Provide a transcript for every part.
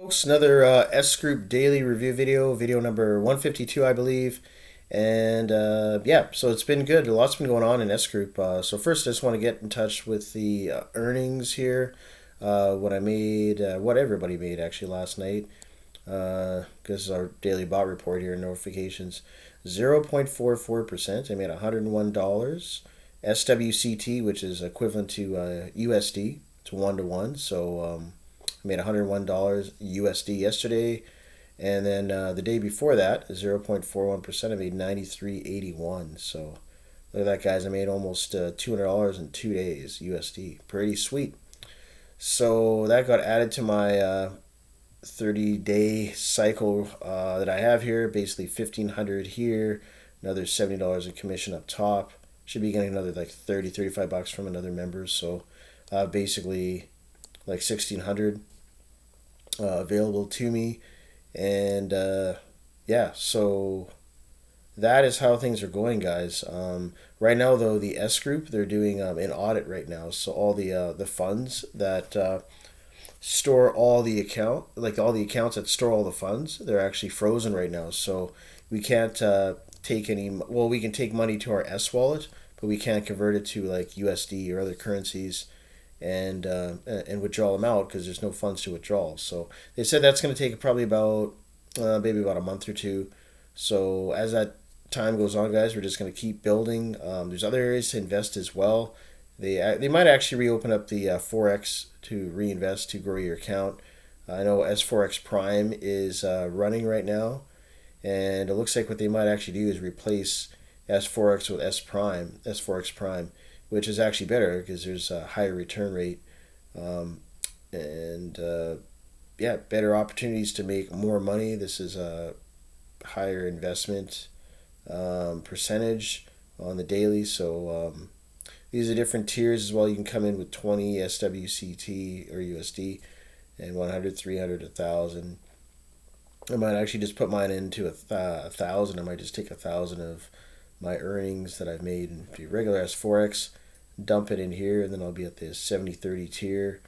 It's another S Group daily review video number 152, I believe. And yeah, so it's been good. A lot's been going on in S Group. So first, I just want to get in touch with the earnings here. What I made, what everybody made actually last night, because our daily bot report here, notifications, 0.44%. I made $101. SWCT, which is equivalent to USD, it's 1 to 1. So I made $101 USD yesterday, and then the day before that, 0.41%, I made 93.81. So look at that, guys. I made almost $200 in 2 days USD. Pretty sweet. So that got added to my 30-day cycle that I have here. Basically 1,500 here, another $70 in commission up top. Should be getting another like 30, $35 from another member. So basically like 1,600 available to me. And yeah, so that is how things are going, guys. Right now, though, the S Group, they're doing an audit right now. So all the funds that store all the account, like all the accounts that store all the funds, they're actually frozen right now. So we can't take any. Well, we can take money to our S wallet, but we can't convert it to like USD or other currencies and withdraw them out because there's no funds to withdraw. So they said that's going to take probably about maybe about a month or two. So as that time goes on, guys, we're just going to keep building. There's other areas to invest as well. They might actually reopen up the Forex to reinvest to grow your account. I know S Forex Prime is running right now, and it looks like what they might actually do is replace S Forex with S Forex Prime, which is actually better because there's a higher return rate, um, and yeah, better opportunities to make more money. This is a higher investment percentage on the daily. So these are different tiers as well. You can come in with 20 SWCT or USD and 100, 300, 1,000. I might actually just put mine into a thousand. I might just take 1,000 of my earnings that I've made in the regular S Forex, dump it in here, and then I'll be at the 70-30 tier.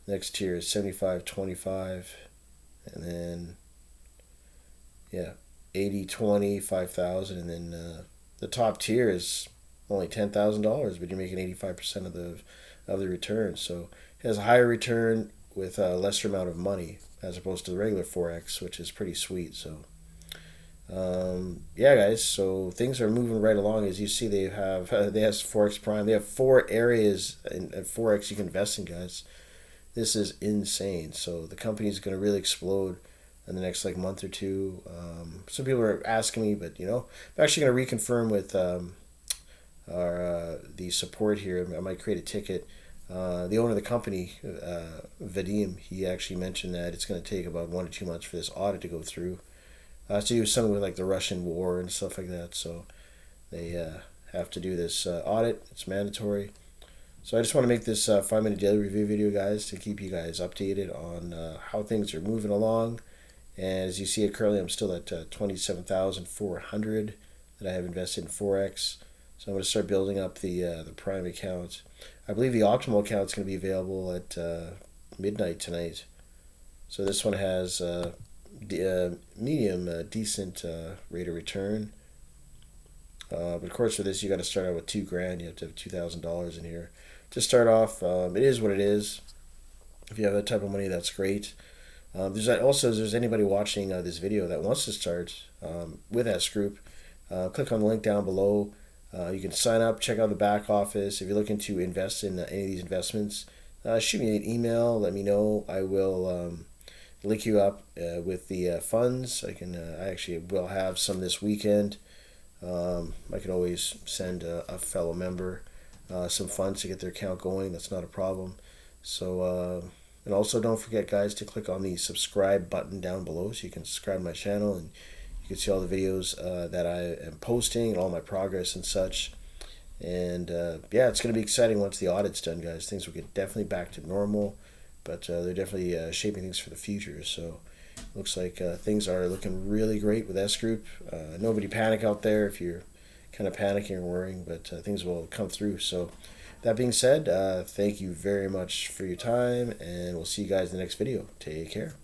Next tier is 75-25, and then yeah, 80-20, 5,000, and then the top tier is only $10,000, but you're making 85% of the return. So it has a higher return with a lesser amount of money as opposed to the regular forex, which is pretty sweet. So yeah, guys. So things are moving right along. As you see, they have Forex Prime. They have 4 areas in forex you can invest in, guys. This is insane. So the company is going to really explode in the next like month or two. Some people are asking me, but I'm actually going to reconfirm with the support here. I might create a ticket. The owner of the company, Vadim, he actually mentioned that it's going to take about 1 to 2 months for this audit to go through. So he was something with like the Russian war and stuff like that. So they have to do this audit. It's mandatory. So I just want to make this 5 minute daily review video, guys, to keep you guys updated on how things are moving along. And as you see it currently, I'm still at 27,400 that I have invested in Forex. So I'm going to start building up the Prime account. I believe the optimal account is going to be available at midnight tonight. So this one has medium, decent rate of return. But of course, for this, you got to start out with $2,000. You have to have $2,000 in here to start off. It is what it is. If you have that type of money, that's great. There's anybody watching this video that wants to start with S Group, click on the link down below. You can sign up, check out the back office. If you're looking to invest in any of these investments, shoot me an email. Let me know. I will link you up with the funds. I actually will have some this weekend. I can always send a fellow member some funds to get their account going. That's not a problem. So and also don't forget, guys, to click on the subscribe button down below so you can subscribe to my channel and you can see all the videos that I am posting and all my progress and such. And yeah, it's going to be exciting once the audit's done, guys. Things will get definitely back to normal, but they're definitely shaping things for the future. So looks like things are looking really great with S Group. Nobody panic out there if you're kind of panicking or worrying, but things will come through. So that being said, thank you very much for your time, and we'll see you guys in the next video. Take care.